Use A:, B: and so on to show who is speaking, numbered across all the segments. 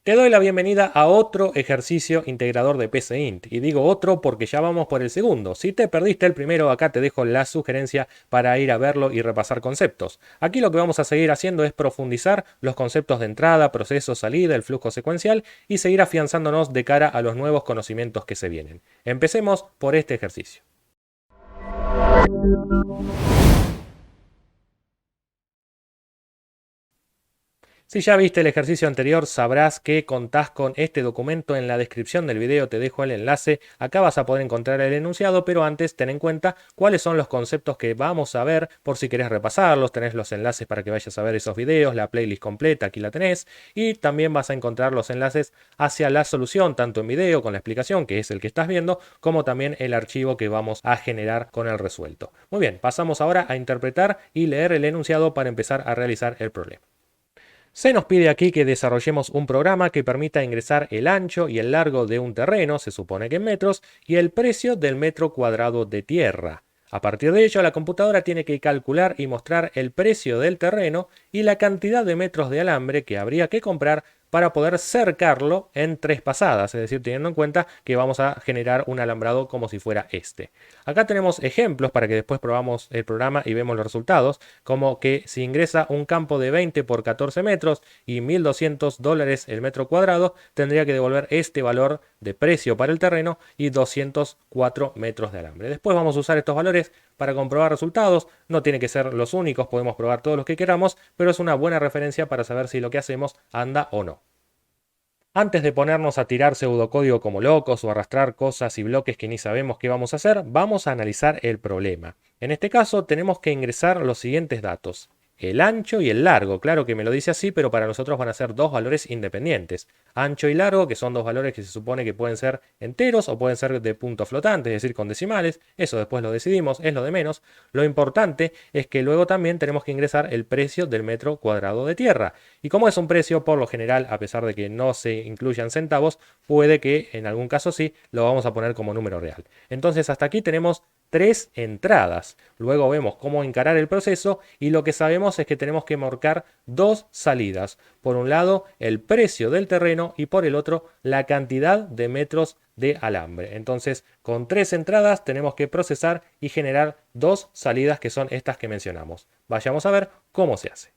A: Te doy la bienvenida a otro ejercicio integrador de PCInt. Y digo otro porque ya vamos por el segundo. Si te perdiste el primero, acá te dejo la sugerencia para ir a verlo y repasar conceptos. Aquí lo que vamos a seguir haciendo es profundizar los conceptos de entrada, proceso, salida, el flujo secuencial y seguir afianzándonos de cara a los nuevos conocimientos que se vienen. Empecemos por este ejercicio. Si ya viste el ejercicio anterior, sabrás que contás con este documento en la descripción del video, te dejo el enlace. Acá vas a poder encontrar el enunciado, pero antes ten en cuenta cuáles son los conceptos que vamos a ver por si querés repasarlos. Tenés los enlaces para que vayas a ver esos videos, la playlist completa, aquí la tenés. Y también vas a encontrar los enlaces hacia la solución, tanto en video con la explicación, que es el que estás viendo, como también el archivo que vamos a generar con el resuelto. Muy bien, pasamos ahora a interpretar y leer el enunciado para empezar a realizar el problema. Se nos pide aquí que desarrollemos un programa que permita ingresar el ancho y el largo de un terreno, se supone que en metros, y el precio del metro cuadrado de tierra. A partir de ello, la computadora tiene que calcular y mostrar el precio del terreno y la cantidad de metros de alambre que habría que comprar para poder cercarlo en 3 pasadas, es decir, teniendo en cuenta que vamos a generar un alambrado como si fuera este. Acá tenemos ejemplos para que después probamos el programa y vemos los resultados, como que si ingresa un campo de 20 por 14 metros y $1.200 el metro cuadrado, tendría que devolver este valor de precio para el terreno y 204 metros de alambre. Después vamos a usar estos valores para comprobar resultados. No tiene que ser los únicos, podemos probar todos los que queramos, pero es una buena referencia para saber si lo que hacemos anda o no. Antes de ponernos a tirar pseudocódigo como locos o arrastrar cosas y bloques que ni sabemos qué vamos a hacer, vamos a analizar el problema. En este caso tenemos que ingresar los siguientes datos. El ancho y el largo, claro que me lo dice así, pero para nosotros van a ser dos valores independientes. Ancho y largo, que son dos valores que se supone que pueden ser enteros o pueden ser de punto flotante, es decir, con decimales. Eso después lo decidimos, es lo de menos. Lo importante es que luego también tenemos que ingresar el precio del metro cuadrado de tierra. Y como es un precio, por lo general, a pesar de que no se incluyan centavos, puede que en algún caso sí lo vamos a poner como número real. Entonces hasta aquí tenemos 3 entradas. Luego vemos cómo encarar el proceso y lo que sabemos es que tenemos que marcar 2 salidas. Por un lado, el precio del terreno y por el otro, la cantidad de metros de alambre. Entonces, con 3 entradas tenemos que procesar y generar 2 salidas que son estas que mencionamos. Vayamos a ver cómo se hace.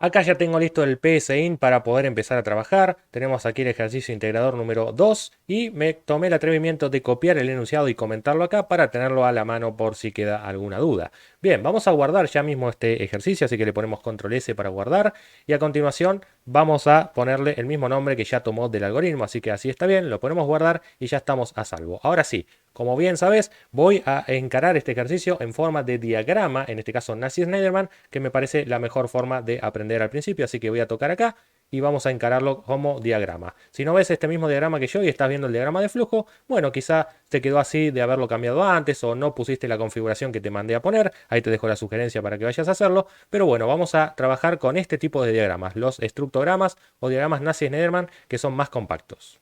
A: Acá ya tengo listo el PSInt para poder empezar a trabajar. Tenemos aquí el ejercicio integrador número 2 y me tomé el atrevimiento de copiar el enunciado y comentarlo acá para tenerlo a la mano por si queda alguna duda. Bien, vamos a guardar ya mismo este ejercicio, así que le ponemos control S para guardar y a continuación vamos a ponerle el mismo nombre que ya tomó del algoritmo, así que así está bien, lo ponemos guardar y ya estamos a salvo. Ahora sí, como bien sabes, voy a encarar este ejercicio en forma de diagrama, en este caso Nash-Schneiderman, que me parece la mejor forma de aprender al principio, así que voy a tocar acá y vamos a encararlo como diagrama. Si no ves este mismo diagrama que yo y estás viendo el diagrama de flujo, bueno, quizá te quedó así de haberlo cambiado antes o no pusiste la configuración que te mandé a poner, ahí te dejo la sugerencia para que vayas a hacerlo, pero bueno, vamos a trabajar con este tipo de diagramas, los estructogramas o diagramas Nash-Schneiderman, que son más compactos.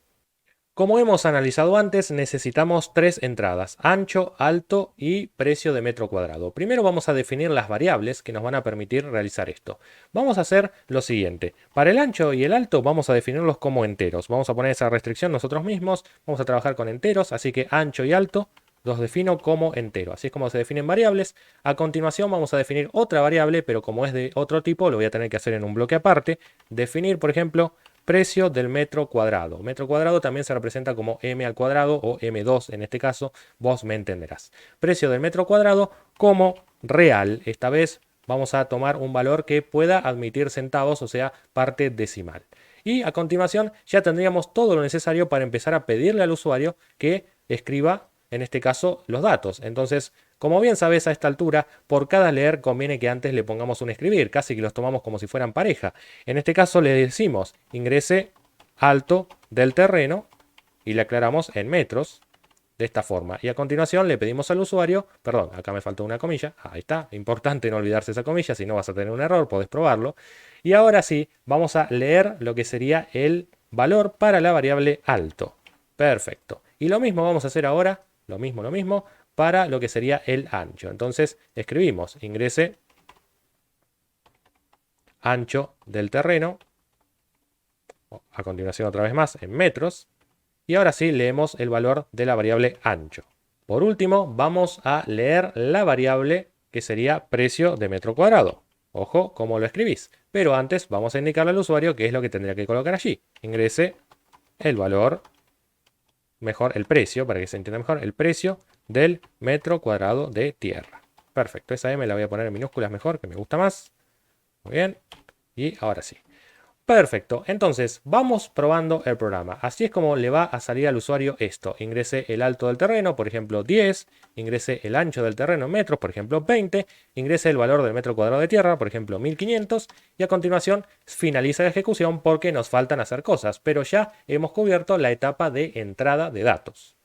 A: Como hemos analizado antes, necesitamos 3 entradas, ancho, alto y precio de metro cuadrado. Primero vamos a definir las variables que nos van a permitir realizar esto. Vamos a hacer lo siguiente. Para el ancho y el alto vamos a definirlos como enteros. Vamos a poner esa restricción nosotros mismos. Vamos a trabajar con enteros, así que ancho y alto los defino como entero. Así es como se definen variables. A continuación vamos a definir otra variable, pero como es de otro tipo, lo voy a tener que hacer en un bloque aparte. Definir, por ejemplo, precio del metro cuadrado. Metro cuadrado también se representa como m al cuadrado o m2 en este caso, vos me entenderás. Precio del metro cuadrado como real. Esta vez vamos a tomar un valor que pueda admitir centavos, o sea, parte decimal. Y a continuación ya tendríamos todo lo necesario para empezar a pedirle al usuario que escriba, en este caso, los datos. Entonces, como bien sabes a esta altura, por cada leer conviene que antes le pongamos un escribir, casi que los tomamos como si fueran pareja. En este caso le decimos ingrese alto del terreno y le aclaramos en metros de esta forma. Y a continuación le pedimos al usuario, perdón, acá me faltó una comilla, ahí está, importante no olvidarse esa comilla, si no vas a tener un error, podés probarlo. Y ahora sí, vamos a leer lo que sería el valor para la variable alto. Perfecto. Y lo mismo vamos a hacer ahora, lo mismo, para lo que sería el ancho. Entonces escribimos ingrese ancho del terreno A continuación otra vez más en metros. Y ahora sí leemos el valor de la variable ancho. Por último, vamos a leer la variable que sería precio de metro cuadrado. Ojo cómo lo escribís. Pero antes vamos a indicarle al usuario qué es lo que tendría que colocar allí. Ingrese el valor, mejor el precio, para que se entienda mejor, el precio del metro cuadrado de tierra. Perfecto, esa M la voy a poner en minúsculas mejor, que me gusta más. Muy bien. Y ahora sí. Perfecto, entonces vamos probando el programa. Así es como le va a salir al usuario esto. Ingrese el alto del terreno, por ejemplo 10, ingrese el ancho del terreno en metros, por ejemplo 20, ingrese el valor del metro cuadrado de tierra, por ejemplo 1500, y a continuación finaliza la ejecución porque nos faltan hacer cosas, pero ya hemos cubierto la etapa de entrada de datos.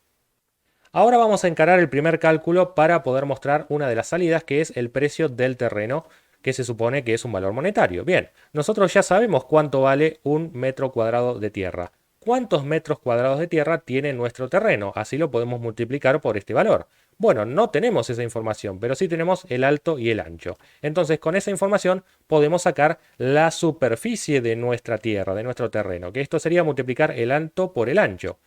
A: Ahora vamos a encarar el primer cálculo para poder mostrar una de las salidas, que es el precio del terreno, que se supone que es un valor monetario. Bien, nosotros ya sabemos cuánto vale un metro cuadrado de tierra. ¿Cuántos metros cuadrados de tierra tiene nuestro terreno? Así lo podemos multiplicar por este valor. Bueno, no tenemos esa información, pero sí tenemos el alto y el ancho. Entonces, con esa información podemos sacar la superficie de nuestra tierra, de nuestro terreno, que esto sería multiplicar el alto por el ancho.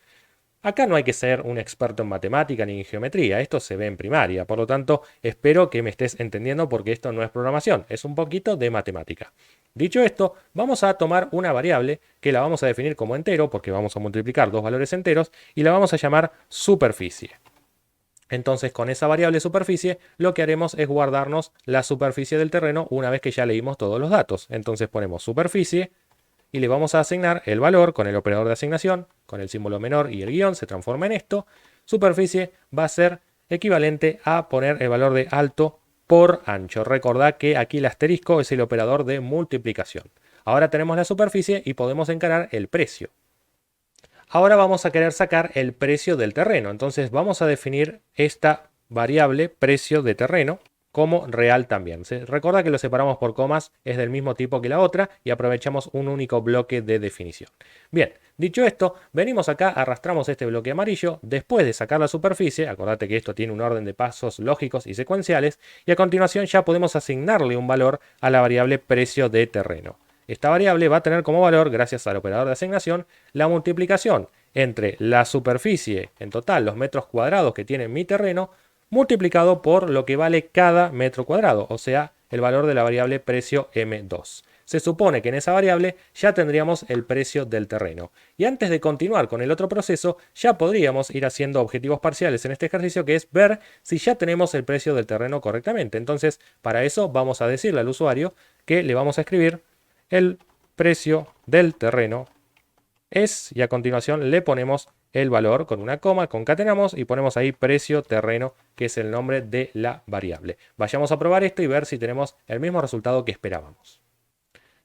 A: Acá no hay que ser un experto en matemática ni en geometría, esto se ve en primaria, por lo tanto espero que me estés entendiendo porque esto no es programación, es un poquito de matemática. Dicho esto, vamos a tomar una variable que la vamos a definir como entero porque vamos a multiplicar dos valores enteros y la vamos a llamar superficie. Entonces con esa variable superficie lo que haremos es guardarnos la superficie del terreno una vez que ya leímos todos los datos. Entonces ponemos superficie y le vamos a asignar el valor con el operador de asignación, con el símbolo menor y el guión se transforma en esto. Superficie va a ser equivalente a poner el valor de alto por ancho. Recordad que aquí el asterisco es el operador de multiplicación. Ahora tenemos la superficie y podemos encarar el precio. Ahora vamos a querer sacar el precio del terreno. Entonces vamos a definir esta variable precio de terreno como real también. Recuerda que lo separamos por comas, es del mismo tipo que la otra y aprovechamos un único bloque de definición. Bien, dicho esto, venimos acá, arrastramos este bloque amarillo, después de sacar la superficie, acordate que esto tiene un orden de pasos lógicos y secuenciales, y a continuación ya podemos asignarle un valor a la variable precio de terreno. Esta variable va a tener como valor, gracias al operador de asignación, la multiplicación entre la superficie, en total los metros cuadrados que tiene mi terreno, multiplicado por lo que vale cada metro cuadrado, o sea, el valor de la variable precio M2. Se supone que en esa variable ya tendríamos el precio del terreno. Y antes de continuar con el otro proceso, ya podríamos ir haciendo objetivos parciales en este ejercicio, que es ver si ya tenemos el precio del terreno correctamente. Entonces, para eso vamos a decirle al usuario que le vamos a escribir el precio del terreno es, y a continuación le ponemos el valor con una coma, concatenamos y ponemos ahí precio terreno, que es el nombre de la variable. Vayamos a probar esto y ver si tenemos el mismo resultado que esperábamos.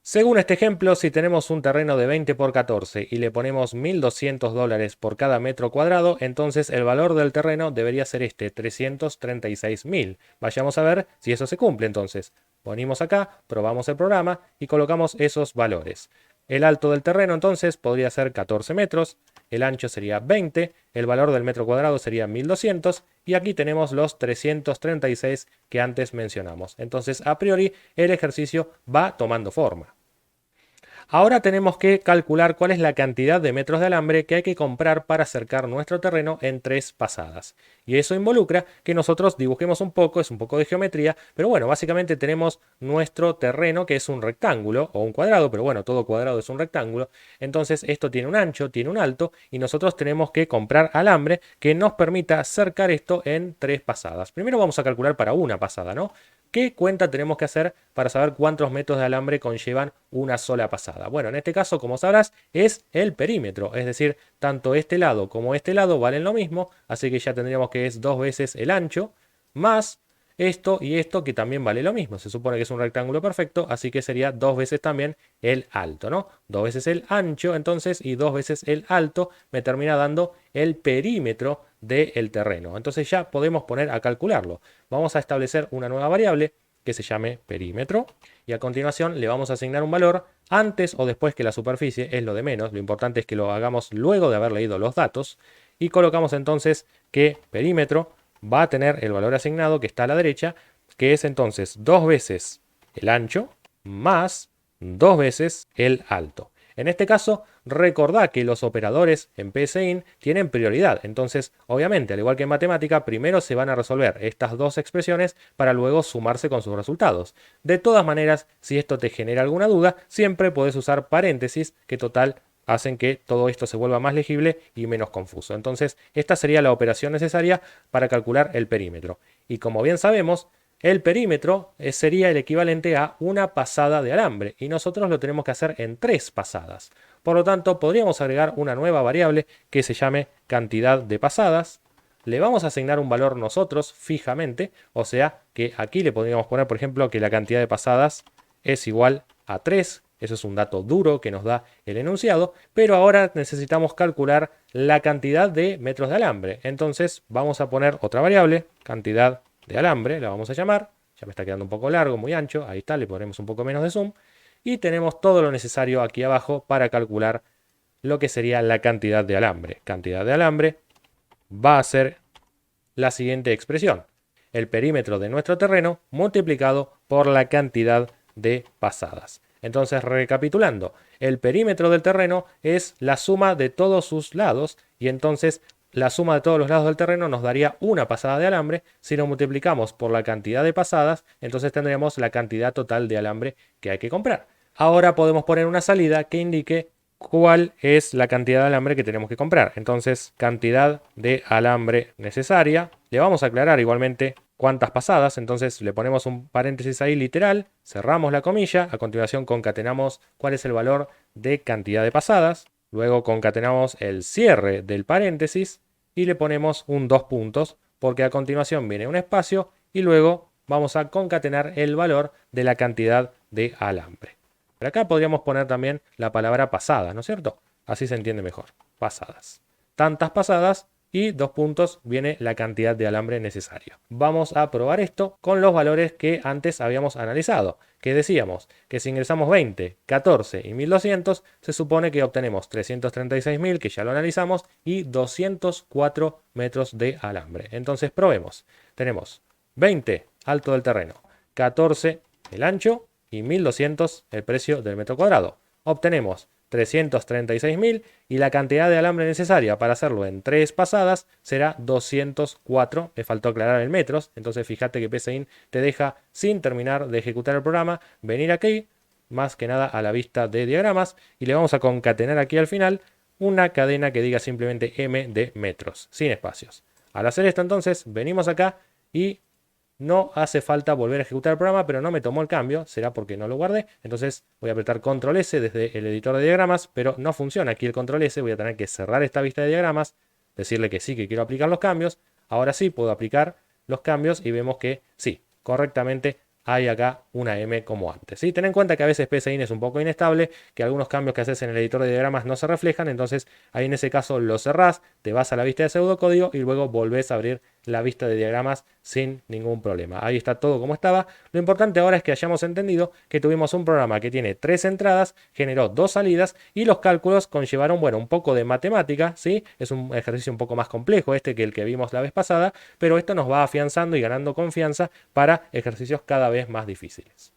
A: Según este ejemplo, si tenemos un terreno de 20 por 14 y le ponemos $1.200 por cada metro cuadrado, entonces el valor del terreno debería ser este, 336.000. Vayamos a ver si eso se cumple entonces. Ponemos acá, probamos el programa y colocamos esos valores. El alto del terreno entonces podría ser 14 metros, el ancho sería 20, el valor del metro cuadrado sería 1200 y aquí tenemos los 336 que antes mencionamos. Entonces a priori el ejercicio va tomando forma. Ahora tenemos que calcular cuál es la cantidad de metros de alambre que hay que comprar para cercar nuestro terreno en 3 pasadas. Y eso involucra que nosotros dibujemos un poco, es un poco de geometría, pero bueno, básicamente tenemos nuestro terreno que es un rectángulo o un cuadrado, pero bueno, todo cuadrado es un rectángulo. Entonces esto tiene un ancho, tiene un alto y nosotros tenemos que comprar alambre que nos permita cercar esto en 3 pasadas. Primero vamos a calcular para una pasada, ¿no? ¿Qué cuenta tenemos que hacer para saber cuántos metros de alambre conllevan una sola pasada? Bueno, en este caso, como sabrás, es el perímetro, es decir, tanto este lado como este lado valen lo mismo, así que ya tendríamos que es 2 veces el ancho, más esto y esto que también vale lo mismo. Se supone que es un rectángulo perfecto, así que sería 2 veces también el alto, ¿no? 2 veces el ancho, entonces, y 2 veces el alto me termina dando el perímetro del terreno. Entonces ya podemos poner a calcularlo. Vamos a establecer una nueva variable que se llame perímetro y a continuación le vamos a asignar un valor antes o después que la superficie, es lo de menos. Lo importante es que lo hagamos luego de haber leído los datos y colocamos entonces que perímetro va a tener el valor asignado que está a la derecha, que es entonces 2 veces el ancho más 2 veces el alto. En este caso, recordá que los operadores en PSIN tienen prioridad. Entonces, obviamente, al igual que en matemática, primero se van a resolver estas dos expresiones para luego sumarse con sus resultados. De todas maneras, si esto te genera alguna duda, siempre podés usar paréntesis, que total hacen que todo esto se vuelva más legible y menos confuso. Entonces, esta sería la operación necesaria para calcular el perímetro. Y como bien sabemos, el perímetro sería el equivalente a una pasada de alambre y nosotros lo tenemos que hacer en 3 pasadas. Por lo tanto, podríamos agregar una nueva variable que se llame cantidad de pasadas. Le vamos a asignar un valor nosotros fijamente, o sea que aquí le podríamos poner, por ejemplo, que la cantidad de pasadas es igual a 3. Eso es un dato duro que nos da el enunciado, pero ahora necesitamos calcular la cantidad de metros de alambre. Entonces vamos a poner otra variable, cantidad de alambre, la vamos a llamar. Ya me está quedando un poco largo, muy ancho. Ahí está, le ponemos un poco menos de zoom. Y tenemos todo lo necesario aquí abajo para calcular lo que sería la cantidad de alambre. Cantidad de alambre va a ser la siguiente expresión: el perímetro de nuestro terreno multiplicado por la cantidad de pasadas. Entonces, recapitulando, el perímetro del terreno es la suma de todos sus lados y entonces la suma de todos los lados del terreno nos daría una pasada de alambre. Si lo multiplicamos por la cantidad de pasadas, entonces tendremos la cantidad total de alambre que hay que comprar. Ahora podemos poner una salida que indique cuál es la cantidad de alambre que tenemos que comprar. Entonces, cantidad de alambre necesaria. Le vamos a aclarar igualmente cuántas pasadas. Entonces le ponemos un paréntesis ahí literal, cerramos la comilla, a continuación concatenamos cuál es el valor de cantidad de pasadas. Luego concatenamos el cierre del paréntesis y le ponemos un 2 puntos, porque a continuación viene un espacio y luego vamos a concatenar el valor de la cantidad de alambre. Pero acá podríamos poner también la palabra pasada, ¿no es cierto? Así se entiende mejor. Pasadas. Tantas pasadas y 2 puntos viene la cantidad de alambre necesario. Vamos a probar esto con los valores que antes habíamos analizado, que decíamos que si ingresamos 20, 14 y 1200, se supone que obtenemos 336.000, que ya lo analizamos, y 204 metros de alambre. Entonces probemos. Tenemos 20, alto del terreno, 14, el ancho, y 1200, el precio del metro cuadrado. Obtenemos 336.000 y la cantidad de alambre necesaria para hacerlo en 3 pasadas será 204. Me faltó aclarar el metros, entonces fíjate que PSIN te deja, sin terminar de ejecutar el programa, venir aquí, más que nada a la vista de diagramas, y le vamos a concatenar aquí al final una cadena que diga simplemente M de metros, sin espacios. Al hacer esto entonces, venimos acá y no hace falta volver a ejecutar el programa, pero no me tomó el cambio, será porque no lo guardé. Entonces voy a apretar Control S desde el editor de diagramas, pero no funciona aquí el Control S. Voy a tener que cerrar esta vista de diagramas, decirle que sí, que quiero aplicar los cambios. Ahora sí puedo aplicar los cambios y vemos que sí, correctamente hay acá una M como antes. ¿Sí? Ten en cuenta que a veces PSIN es un poco inestable, que algunos cambios que haces en el editor de diagramas no se reflejan, entonces ahí en ese caso lo cerrás, te vas a la vista de pseudocódigo y luego volvés a abrir la vista de diagramas sin ningún problema. Ahí está todo como estaba. Lo importante ahora es que hayamos entendido que tuvimos un programa que tiene 3 entradas, generó 2 salidas y los cálculos conllevaron, bueno, un poco de matemática, ¿sí? Es un ejercicio un poco más complejo este que el que vimos la vez pasada, pero esto nos va afianzando y ganando confianza para ejercicios cada vez más difíciles.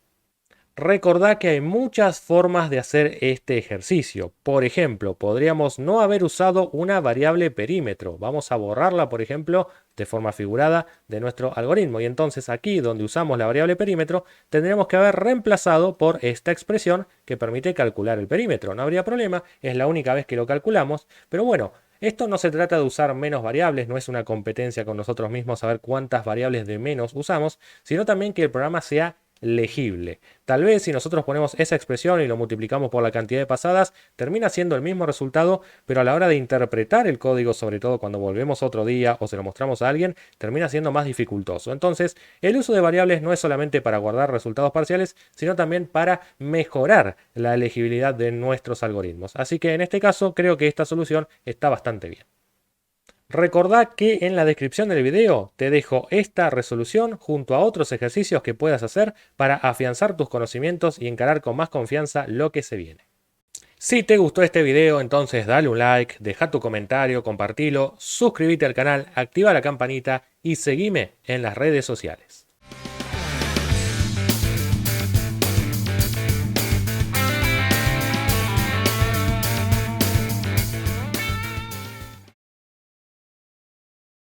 A: Recordá que hay muchas formas de hacer este ejercicio. Por ejemplo, podríamos no haber usado una variable perímetro. Vamos a borrarla, por ejemplo, de forma figurada de nuestro algoritmo. Y entonces aquí, donde usamos la variable perímetro, tendremos que haber reemplazado por esta expresión que permite calcular el perímetro. No habría problema, es la única vez que lo calculamos. Pero bueno, esto no se trata de usar menos variables, no es una competencia con nosotros mismos saber cuántas variables de menos usamos, sino también que el programa sea legible. Tal vez si nosotros ponemos esa expresión y lo multiplicamos por la cantidad de pasadas, termina siendo el mismo resultado, pero a la hora de interpretar el código, sobre todo cuando volvemos otro día o se lo mostramos a alguien, termina siendo más dificultoso. Entonces, el uso de variables no es solamente para guardar resultados parciales, sino también para mejorar la legibilidad de nuestros algoritmos. Así que en este caso creo que esta solución está bastante bien. Recordá que en la descripción del video te dejo esta resolución junto a otros ejercicios que puedas hacer para afianzar tus conocimientos y encarar con más confianza lo que se viene. Si te gustó este video, entonces dale un like, deja tu comentario, compartilo, suscríbete al canal, activa la campanita y seguime en las redes sociales.